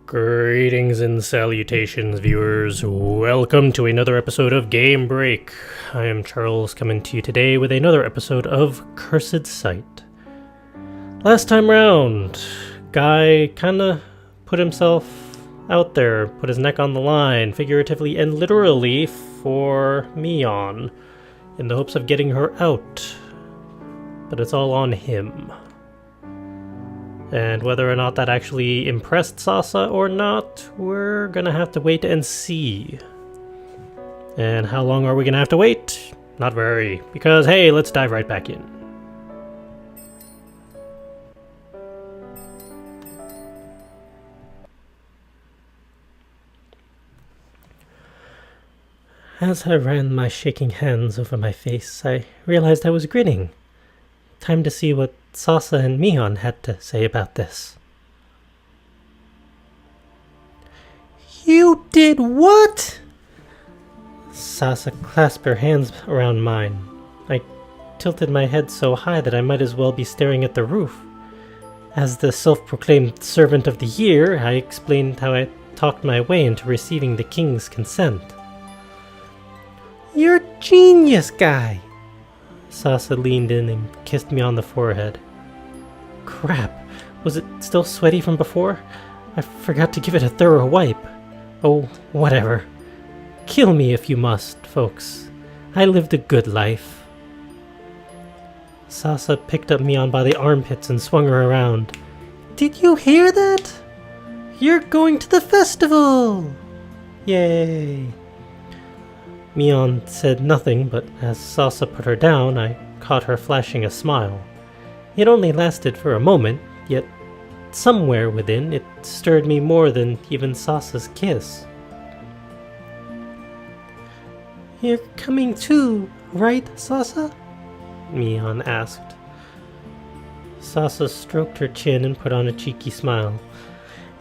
Greetings and salutations, viewers. Welcome to another episode of Game Break. I am Charles, coming to you today with another episode of Cursed Sight. Last time round, Guy kinda put himself out there, put his neck on the line, figuratively and literally, for Miyon, in the hopes of getting her out. But it's all on him. And whether or not that actually impressed Sasa or not, we're gonna have to wait and see. And how long are we gonna have to wait? Not very, because hey, let's dive right back in. As I ran my shaking hands over my face, I realized I was grinning. Time to see what Sasa and Miyon had to say about this. You did what? Sasa clasped her hands around mine. I tilted my head so high that I might as well be staring at the roof. As the self-proclaimed servant of the year, I explained how I talked my way into receiving the king's consent. You're a genius, Guy! Sasa leaned in and kissed me on the forehead. Crap, was it still sweaty from before? I forgot to give it a thorough wipe. Oh, whatever. Kill me if you must, folks. I lived a good life. Sasa picked up Miyon by the armpits and swung her around. Did you hear that? You're going to the festival! Yay! Miyon said nothing, but as Sasa put her down, I caught her flashing a smile. It only lasted for a moment, yet somewhere within it stirred me more than even Sasa's kiss. You're coming too, right, Sasa? Miyon asked. Sasa stroked her chin and put on a cheeky smile.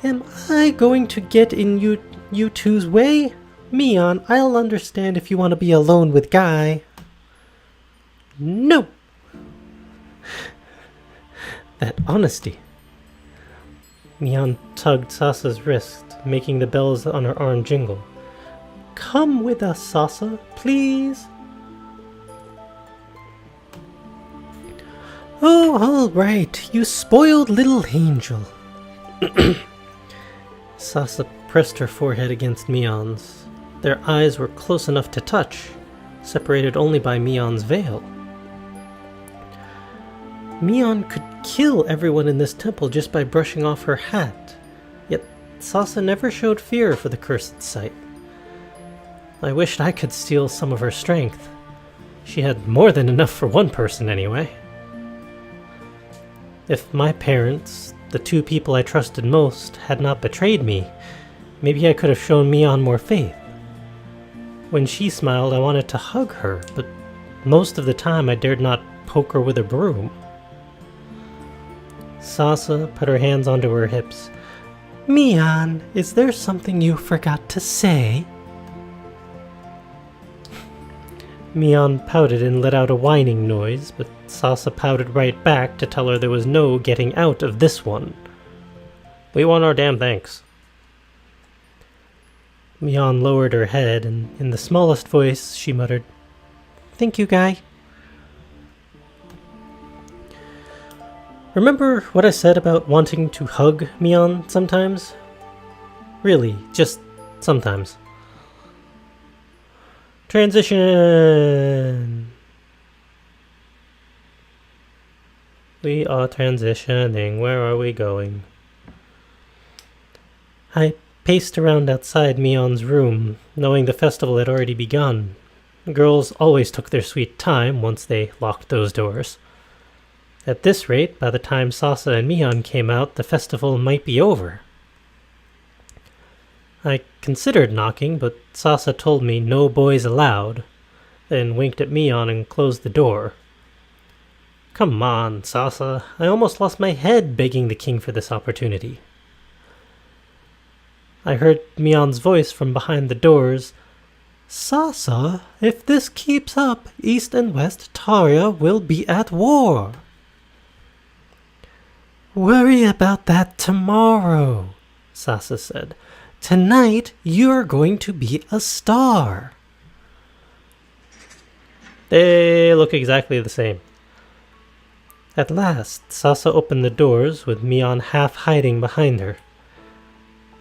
Am I going to get in you two's way? Miyon, I'll understand if you want to be alone with Guy. No! That honesty. Miyon tugged Sasa's wrist, making the bells on her arm jingle. Come with us, Sasa, please. Oh, all right, you spoiled little angel. Sasa pressed her forehead against Miyon's. Their eyes were close enough to touch, separated only by Miyon's veil. Miyon could kill everyone in this temple just by brushing off her hat, yet Sasa never showed fear for the cursed sight. I wished I could steal some of her strength. She had more than enough for one person anyway. If my parents, the two people I trusted most, had not betrayed me, maybe I could have shown Miyon more faith. When she smiled, I wanted to hug her, but most of the time I dared not poke her with a broom. Sasa put her hands onto her hips. Miyon, is there something you forgot to say? Miyon pouted and let out a whining noise, but Sasa pouted right back to tell her there was no getting out of this one. We want our damn thanks. Miyon lowered her head, and in the smallest voice, she muttered, Thank you, Guy. Remember what I said about wanting to hug Miyon sometimes? Really, just sometimes. Transition! We are transitioning. Where are we going? I paced around outside Miyon's room, knowing the festival had already begun. Girls always took their sweet time once they locked those doors. At this rate, by the time Sasa and Miyon came out, the festival might be over. I considered knocking, but Sasa told me no boys allowed, then winked at Miyon and closed the door. Come on, Sasa, I almost lost my head begging the king for this opportunity. I heard Miyon's voice from behind the doors. Sasa, if this keeps up, East and West Taria will be at war. Worry about that tomorrow, Sasa said. "Tonight, you're going to be a star." They look exactly the same. At last, Sasa opened the doors, with Miyon half hiding behind her.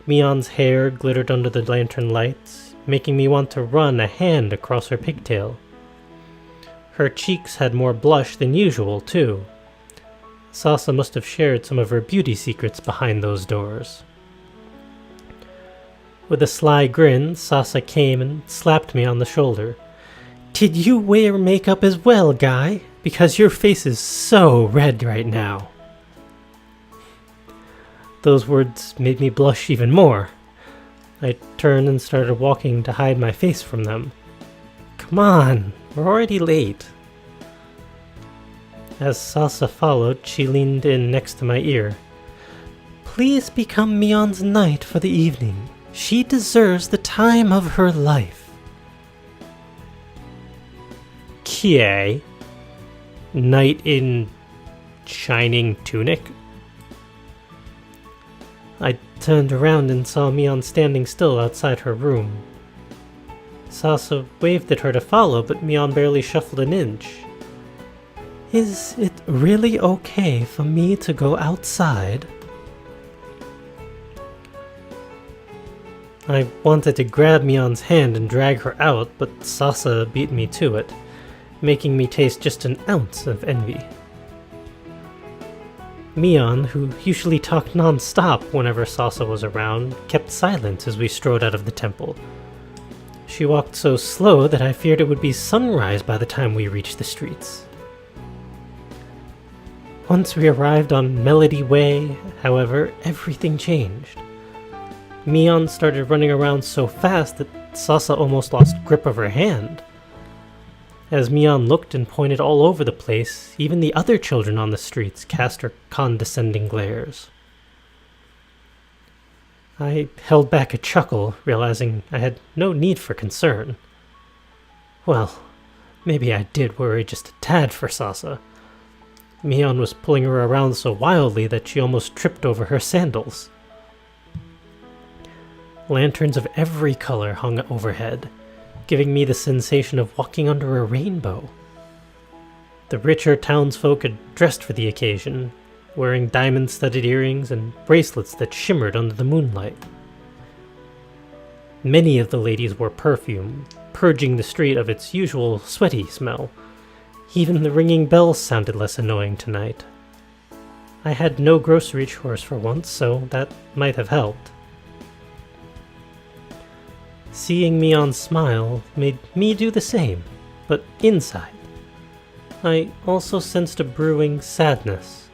Miyon's hair glittered under the lantern lights, making me want to run a hand across her pigtail. Her cheeks had more blush than usual, too. Sasa must have shared some of her beauty secrets behind those doors. With a sly grin, Sasa came and slapped me on the shoulder. "Did you wear makeup as well, guy? Because your face is so red right now." Those words made me blush even more. I turned and started walking to hide my face from them. "Come on, we're already late." As Sasa followed, she leaned in next to my ear. "Please become Miyon's knight for the evening. She deserves the time of her life." Kie? Knight in shining tunic? I turned around and saw Miyon standing still outside her room. Sasa waved at her to follow, but Miyon barely shuffled an inch. "Is it really okay for me to go outside?" I wanted to grab Miyon's hand and drag her out, but Sasa beat me to it, making me taste just an ounce of envy. Miyon, who usually talked non-stop whenever Sasa was around, kept silent as we strode out of the temple. She walked so slow that I feared it would be sunrise by the time we reached the streets. Once we arrived on Melody Way, however, everything changed. Miyon started running around so fast that Sasa almost lost grip of her hand. As Miyon looked and pointed all over the place, even the other children on the streets cast her condescending glares. I held back a chuckle, realizing I had no need for concern. Well, maybe I did worry just a tad for Sasa. Miyon was pulling her around so wildly that she almost tripped over her sandals. Lanterns of every color hung overhead, giving me the sensation of walking under a rainbow. The richer townsfolk had dressed for the occasion, wearing diamond-studded earrings and bracelets that shimmered under the moonlight. Many of the ladies wore perfume, purging the street of its usual sweaty smell. Even the ringing bells sounded less annoying tonight. I had no grocery chores for once, so that might have helped. Seeing Miyon smile made me do the same, but inside. I also sensed a brewing sadness.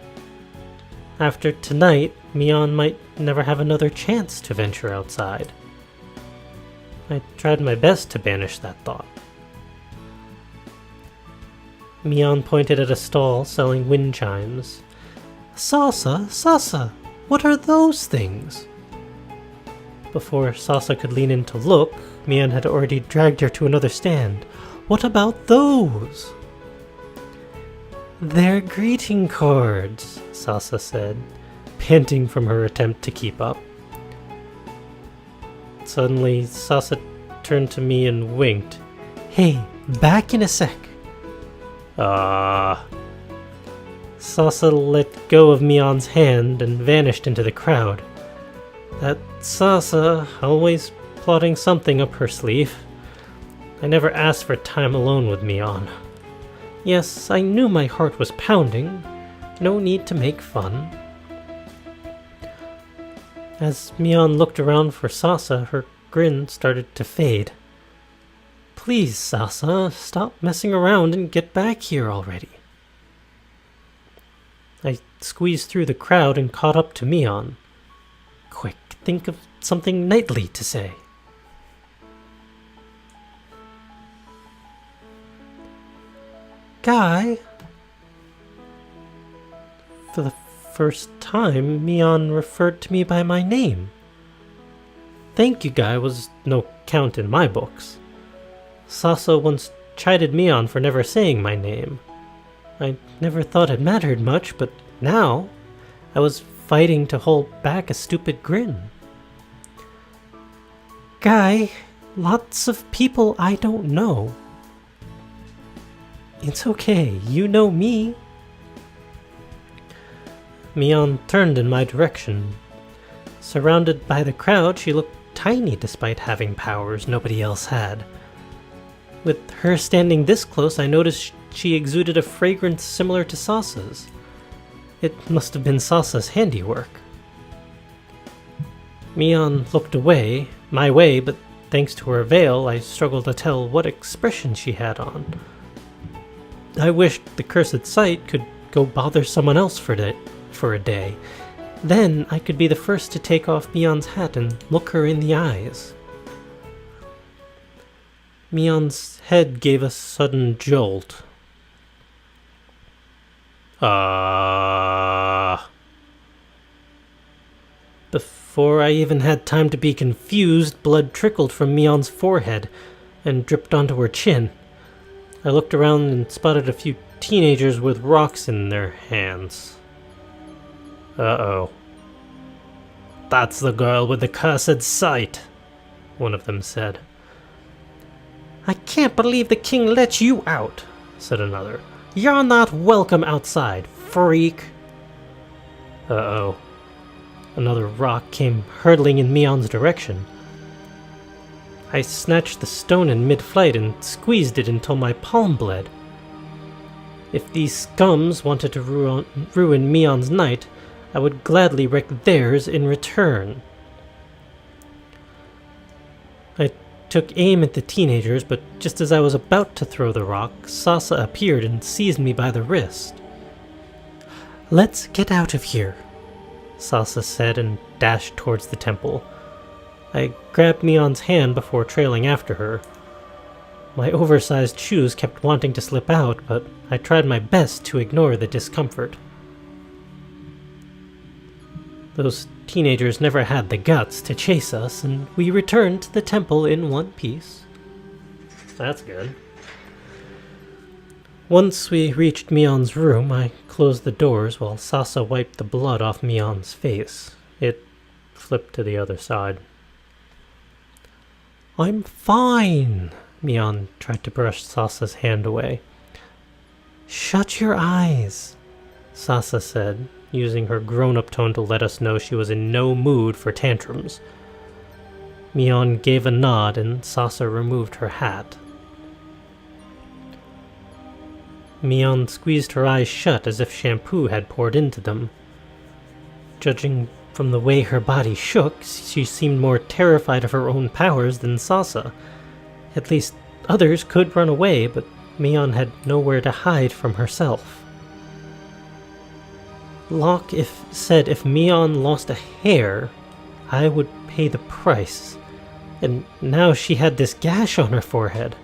After tonight, Miyon might never have another chance to venture outside. I tried my best to banish that thought. Miyon pointed at a stall selling wind chimes. "Sasa, Sasa, what are those things?" Before Sasa could lean in to look, Miyon had already dragged her to another stand. "What about those?" "They're greeting cards," Sasa said, panting from her attempt to keep up. Suddenly, Sasa turned to me and winked. "Hey, back in a sec." Sasa let go of Miyon's hand and vanished into the crowd. That Sasa, always plotting something up her sleeve. I never asked for time alone with Miyon. Yes, I knew my heart was pounding. No need to make fun. As Miyon looked around for Sasa, her grin started to fade. "Please, Sasa, stop messing around and get back here already." I squeezed through the crowd and caught up to Miyon. "Quick, think of something knightly to say." "Guy?" For the first time, Miyon referred to me by my name. "Thank you, Guy" was no count in my books. Sasa once chided Miyon for never saying my name. I never thought it mattered much, but now I was fighting to hold back a stupid grin. guy. Lots of people I don't know. It's okay, you know me. Miyon turned in my direction. Surrounded by the crowd, she looked tiny despite having powers nobody else had. With her standing this close, I noticed she exuded a fragrance similar to Sasa's. It must have been Sasa's handiwork. Miyon looked away, my way, but thanks to her veil, I struggled to tell what expression she had on. I wished the cursed sight could go bother someone else for a day. Then I could be the first to take off Miyon's hat and look her in the eyes. Miyon's head gave a sudden jolt. Before I even had time to be confused, blood trickled from Miyon's forehead and dripped onto her chin. I looked around and spotted a few teenagers with rocks in their hands. Uh-oh. That's the girl with the cursed sight, one of them said. I can't believe the king let you out, said another. You're not welcome outside, freak. Uh-oh. Another rock came hurtling in Miyon's direction. I snatched the stone in mid-flight and squeezed it until my palm bled. If these scums wanted to ruin Miyon's night, I would gladly wreck theirs in return. I took aim at the teenagers, but just as I was about to throw the rock, Sasa appeared and seized me by the wrist. Let's get out of here, Sasa said and dashed towards the temple. I grabbed Miyon's hand before trailing after her. My oversized shoes kept wanting to slip out, but I tried my best to ignore the discomfort. Those teenagers never had the guts to chase us, and we returned to the temple in one piece. That's good. Once we reached Miyon's room, I closed the doors while Sasa wiped the blood off Miyon's face. It flipped to the other side. I'm fine, Miyon tried to brush Sasa's hand away. Shut your eyes, Sasa said, using her grown-up tone to let us know she was in no mood for tantrums. Miyon gave a nod and Sasa removed her hat. Miyon squeezed her eyes shut as if shampoo had poured into them. Judging from the way her body shook, she seemed more terrified of her own powers than Sasa. At least others could run away, but Miyon had nowhere to hide from herself. Locke said if Miyon lost a hair, I would pay the price. And now she had this gash on her forehead.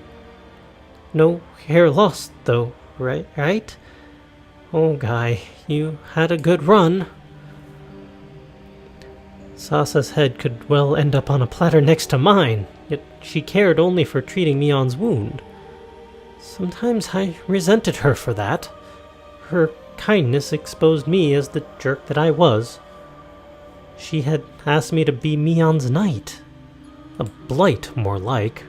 No hair lost, though, right? Oh, Guy, you had a good run. Sasa's head could well end up on a platter next to mine, yet she cared only for treating Miyon's wound. Sometimes I resented her for that. Her kindness exposed me as the jerk that I was. She had asked me to be Miyon's knight. A blight, more like.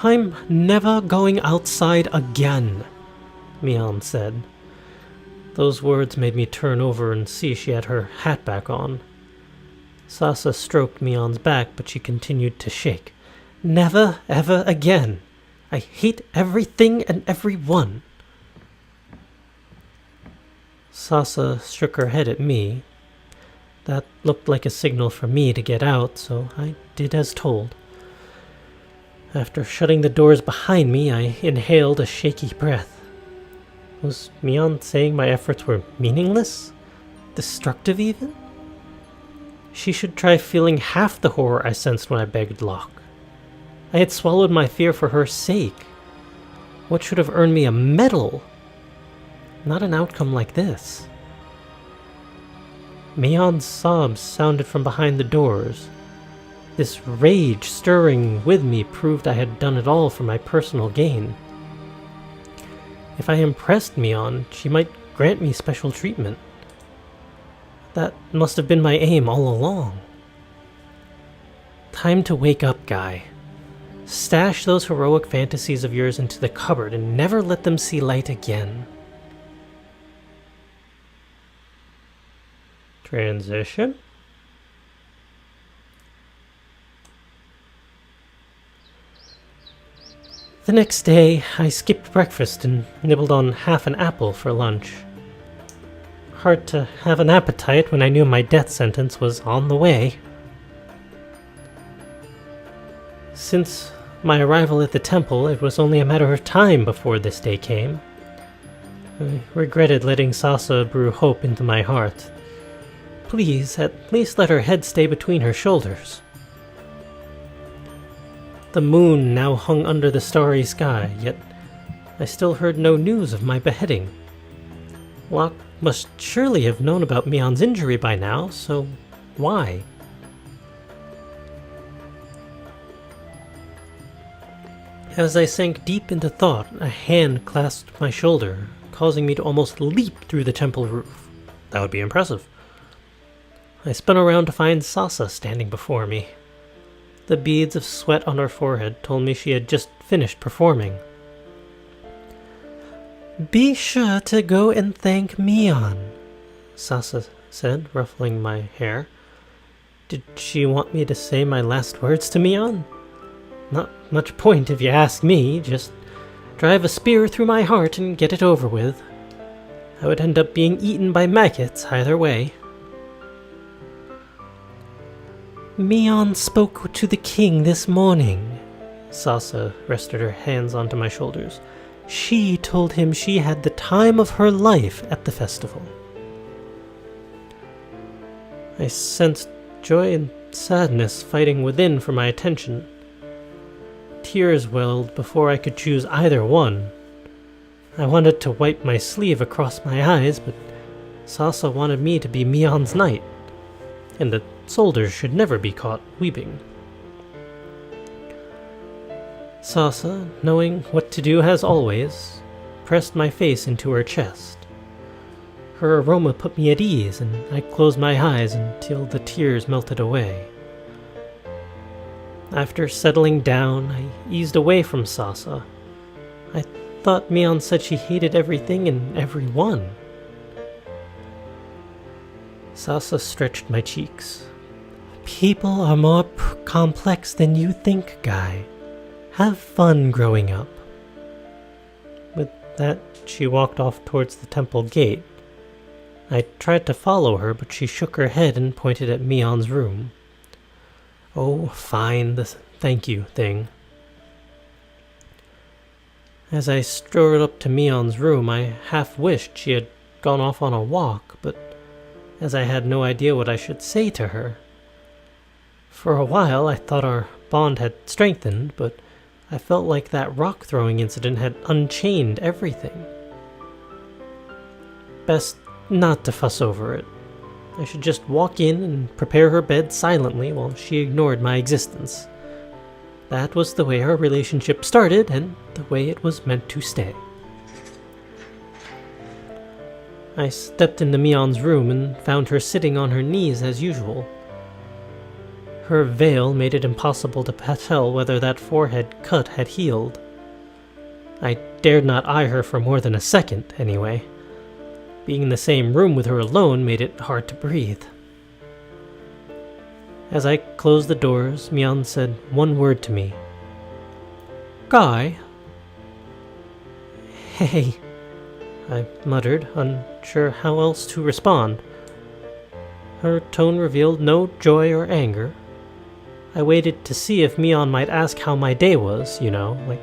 I'm never going outside again, Miyon said. Those words made me turn over and see she had her hat back on. Sasa stroked Miyon's back, but she continued to shake. Never, ever again. I hate everything and everyone. Sasa shook her head at me. That looked like a signal for me to get out, so I did as told. After shutting the doors behind me, I inhaled a shaky breath. Was Miyon saying my efforts were meaningless? Destructive, even? She should try feeling half the horror I sensed when I begged Locke. I had swallowed my fear for her sake. What should have earned me a medal? Not an outcome like this. Miyon's sobs sounded from behind the doors. This rage stirring with me proved I had done it all for my personal gain. If I impressed Miyon, she might grant me special treatment. That must have been my aim all along. Time to wake up, Guy. Stash those heroic fantasies of yours into the cupboard and never let them see light again. Transition? The next day, I skipped breakfast and nibbled on half an apple for lunch. Hard to have an appetite when I knew my death sentence was on the way. Since my arrival at the temple, it was only a matter of time before this day came. I regretted letting Sasa brew hope into my heart. Please, at least let her head stay between her shoulders. The moon now hung under the starry sky, yet I still heard no news of my beheading. Locke must surely have known about Miyon's injury by now, so why? As I sank deep into thought, a hand clasped my shoulder, causing me to almost leap through the temple roof. That would be impressive. I spun around to find Sasa standing before me. The beads of sweat on her forehead told me she had just finished performing. "Be sure to go and thank Miyon," Sasa said, ruffling my hair. Did she want me to say my last words to Miyon? Not much point if you ask me, just drive a spear through my heart and get it over with. I would end up being eaten by maggots either way. "Miyon spoke to the king this morning." Sasa rested her hands onto my shoulders. "She told him she had the time of her life at the festival." I sensed joy and sadness fighting within for my attention. Tears welled before I could choose either one. I wanted to wipe my sleeve across my eyes, but Sasa wanted me to be Miyon's knight, and the soldiers should never be caught weeping. Sasa, knowing what to do as always, pressed my face into her chest. Her aroma put me at ease, and I closed my eyes until the tears melted away. After settling down, I eased away from Sasa. I thought Miyon said she hated everything and everyone. Sasa stretched my cheeks. "People are more complex than you think, Guy. Have fun growing up." With that, she walked off towards the temple gate. I tried to follow her, but she shook her head and pointed at Miyon's room. "Oh, fine, the thank you thing." As I strode up to Miyon's room, I half wished she had gone off on a walk, but as I had no idea what I should say to her. For a while, I thought our bond had strengthened, but I felt like that rock-throwing incident had unchained everything. Best not to fuss over it. I should just walk in and prepare her bed silently while she ignored my existence. That was the way our relationship started, and the way it was meant to stay. I stepped into Miyon's room and found her sitting on her knees as usual. Her veil made it impossible to tell whether that forehead cut had healed. I dared not eye her for more than a second, anyway. Being in the same room with her alone made it hard to breathe. As I closed the doors, Miyon said one word to me. "Guy?" "Hey," I muttered, unsure how else to respond. Her tone revealed no joy or anger. I waited to see if Miyon might ask how my day was, like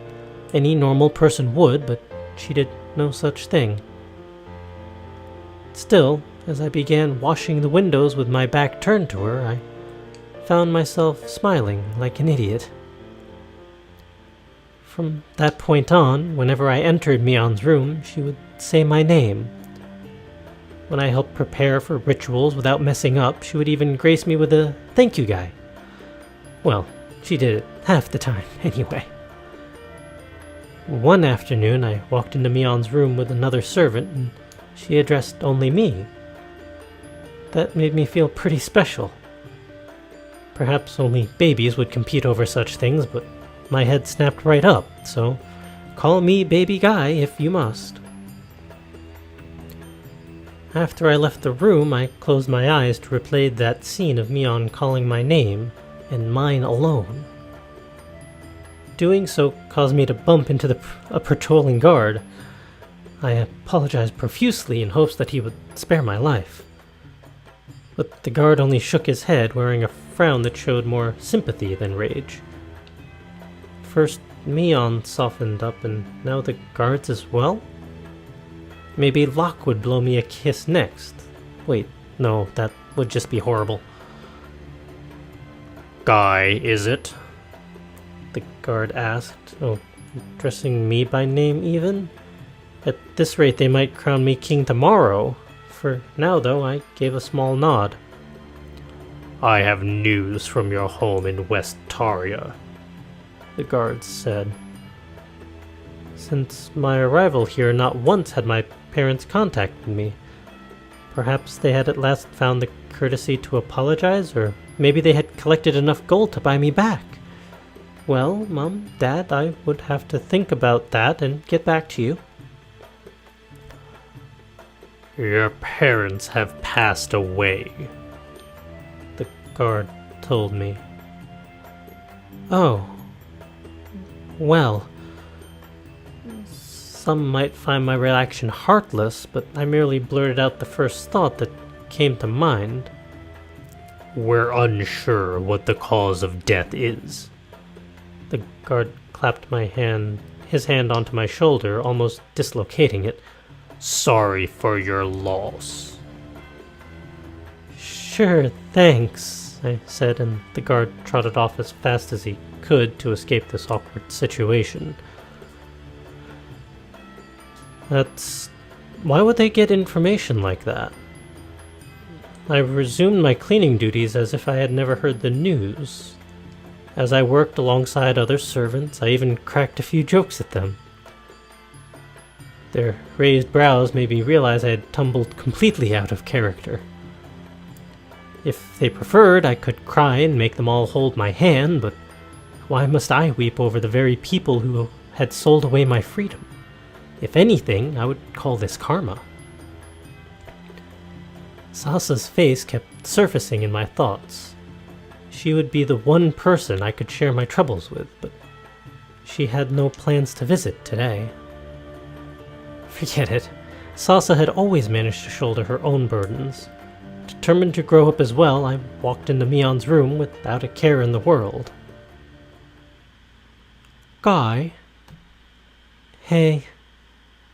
any normal person would, but she did no such thing. Still, as I began washing the windows with my back turned to her, I found myself smiling like an idiot. From that point on, whenever I entered Miyon's room, she would say my name. When I helped prepare for rituals without messing up, she would even grace me with a "thank you, Guy." Well, she did it half the time, anyway. One afternoon, I walked into Miyon's room with another servant, and she addressed only me. That made me feel pretty special. Perhaps only babies would compete over such things, but my head snapped right up, so call me Baby Guy if you must. After I left the room, I closed my eyes to replay that scene of Miyon calling my name, and mine alone. Doing so caused me to bump into a patrolling guard. I apologized profusely in hopes that he would spare my life. But the guard only shook his head, wearing a frown that showed more sympathy than rage. First, Miyon softened up, and now the guards as well? Maybe Locke would blow me a kiss next. Wait, no, that would just be horrible. Guy, is it? The guard asked, addressing me by name even? At this rate, they might crown me king tomorrow. For now, though, I gave a small nod. I have news from your home in West Taria, the guard said. Since my arrival here, not once had my parents contacted me. Perhaps they had at last found the courtesy to apologize, or maybe they had collected enough gold to buy me back. Well, Mom, Dad, I would have to think about that and get back to you. Your parents have passed away, the guard told me. Oh. Well. Some might find my reaction heartless, but I merely blurted out the first thought that came to mind. We're unsure what the cause of death is. The guard clapped his hand onto my shoulder, almost dislocating it. Sorry for your loss. Sure, thanks, I said, and the guard trotted off as fast as he could to escape this awkward situation. Why would they get information like that? I resumed my cleaning duties as if I had never heard the news. As I worked alongside other servants, I even cracked a few jokes at them. Their raised brows made me realize I had tumbled completely out of character. If they preferred, I could cry and make them all hold my hand, but why must I weep over the very people who had sold away my freedom? If anything, I would call this karma. Sasa's face kept surfacing in my thoughts. She would be the one person I could share my troubles with, but she had no plans to visit today. Forget it. Sasa had always managed to shoulder her own burdens. Determined to grow up as well, I walked into Miyon's room without a care in the world. Guy? Hey.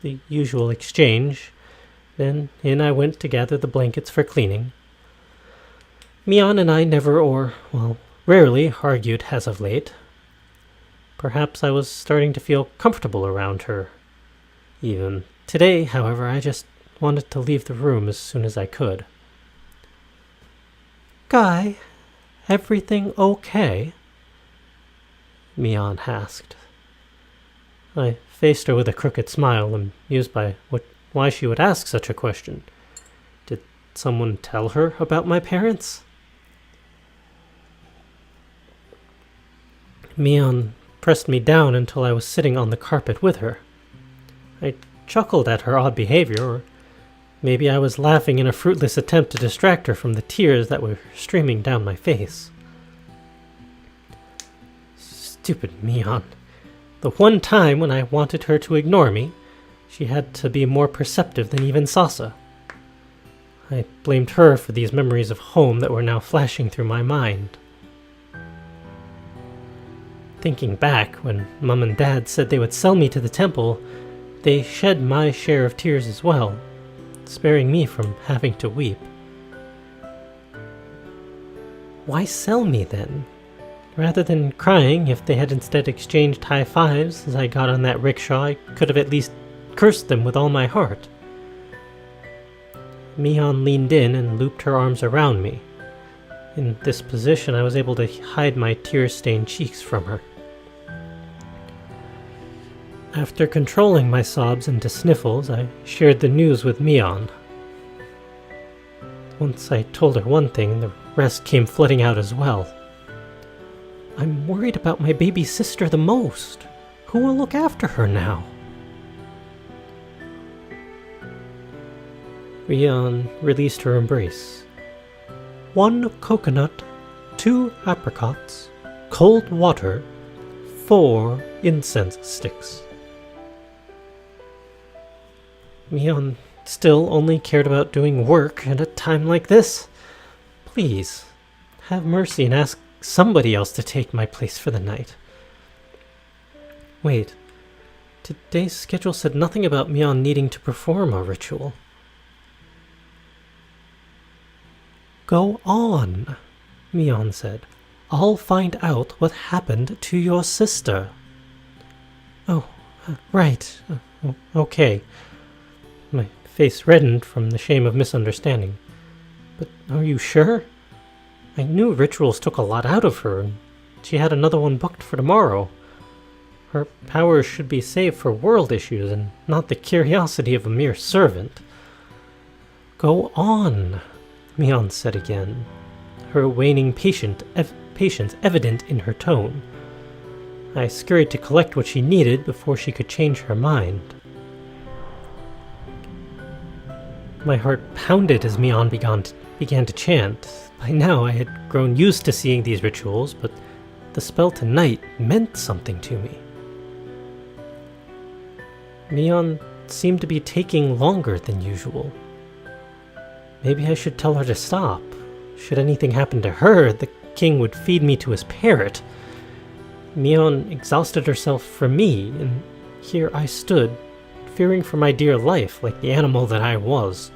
The usual exchange. Then in I went to gather the blankets for cleaning. Miyon and I never rarely argued as of late. Perhaps I was starting to feel comfortable around her. Even today, however, I just wanted to leave the room as soon as I could. Guy, everything okay? Miyon asked. I faced her with a crooked smile, amused by why she would ask such a question. Did someone tell her about my parents? Miyon pressed me down until I was sitting on the carpet with her. I chuckled at her odd behavior, or maybe I was laughing in a fruitless attempt to distract her from the tears that were streaming down my face. Stupid Miyon. The one time when I wanted her to ignore me, she had to be more perceptive than even Sasa. I blamed her for these memories of home that were now flashing through my mind. Thinking back, when Mom and Dad said they would sell me to the temple, they shed my share of tears as well, sparing me from having to weep. Why sell me then? Rather than crying, if they had instead exchanged high fives as I got on that rickshaw, I could have at least cursed them with all my heart. Miyon leaned in and looped her arms around me. In this position, I was able to hide my tear-stained cheeks from her. After controlling my sobs into sniffles, I shared the news with Miyon. Once I told her one thing, the rest came flooding out as well. I'm worried about my baby sister the most. Who will look after her now? Miyon released her embrace. 1 coconut, 2 apricots, cold water, 4 incense sticks. Miyon still only cared about doing work at a time like this. Please, have mercy and ask somebody else to take my place for the night. Wait, today's schedule said nothing about Miyon needing to perform a ritual. Go on, Miyon said. I'll find out what happened to your sister. Oh, right. Okay. My face reddened from the shame of misunderstanding. But are you sure? I knew rituals took a lot out of her, and she had another one booked for tomorrow. Her powers should be saved for world issues and not the curiosity of a mere servant. Go on, Miyon said again, her waning patience evident in her tone. I scurried to collect what she needed before she could change her mind. My heart pounded as Miyon began to chant. By now I had grown used to seeing these rituals, but the spell tonight meant something to me. Miyon seemed to be taking longer than usual. Maybe I should tell her to stop. Should anything happen to her, the king would feed me to his parrot. Miyon exhausted herself for me, and here I stood, fearing for my dear life like the animal that I was.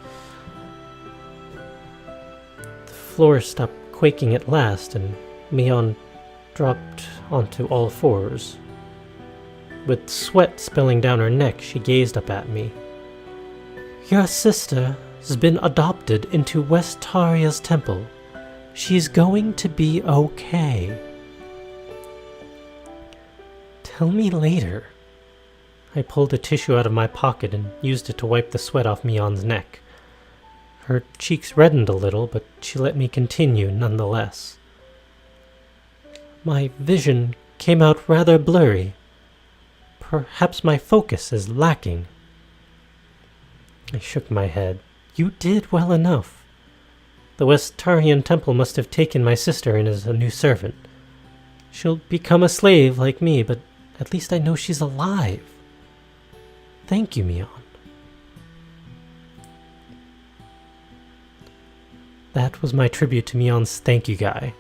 The floor stopped quaking at last, and Miyon dropped onto all fours. With sweat spilling down her neck, she gazed up at me. Your sister has been adopted into Westaria's temple. She's going to be okay. Tell me later. I pulled a tissue out of my pocket and used it to wipe the sweat off Miyon's neck. Her cheeks reddened a little, but she let me continue nonetheless. My vision came out rather blurry. Perhaps my focus is lacking. I shook my head. You did well enough. The Westarian temple must have taken my sister in as a new servant. She'll become a slave like me, but at least I know she's alive. Thank you, Miyon. That was my tribute to Miyon's thank you guy.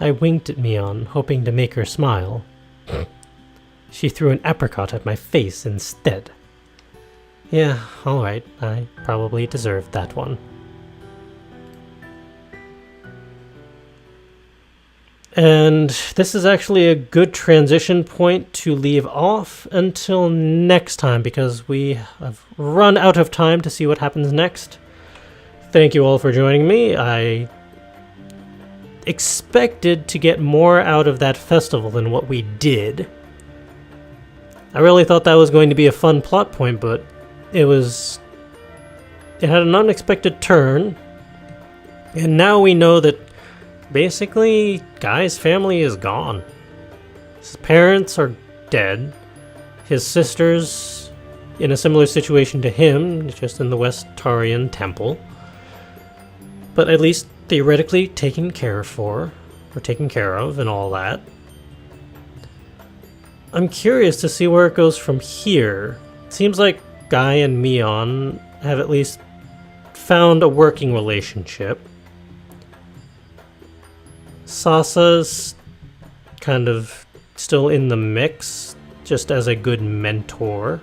I winked at Miyon, hoping to make her smile. She threw an apricot at my face instead. Yeah, alright, I probably deserved that one. And this is actually a good transition point to leave off until next time, because we have run out of time to see what happens next. Thank you all for joining me. I expected to get more out of that festival than what we did. I really thought that was going to be a fun plot point, but it had an unexpected turn, and now we know that basically Guy's family is gone. His parents are dead. His sister's in a similar situation to him, just in the Westarian temple. But at least theoretically taken care of and all that. I'm curious to see where it goes from here. It seems like Guy and Miyon have at least found a working relationship. Sasa's kind of still in the mix, just as a good mentor.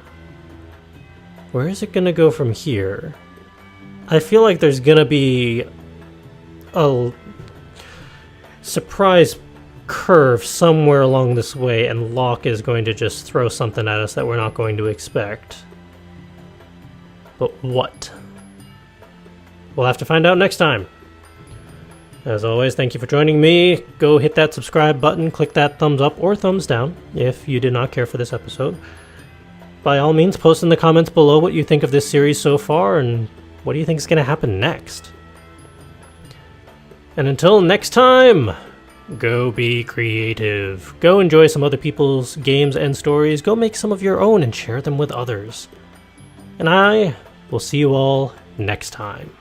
Where is it gonna go from here? I feel like there's gonna be a surprise curve somewhere along this way, and Locke is going to just throw something at us that we're not going to expect. But what? We'll have to find out next time. As always, thank you for joining me. Go hit that subscribe button, click that thumbs up or thumbs down if you did not care for this episode. By all means, post in the comments below what you think of this series so far and what do you think is going to happen next. And until next time, Go be creative. Go enjoy some other people's games and stories. Go make some of your own and share them with others. And I will see you all next time.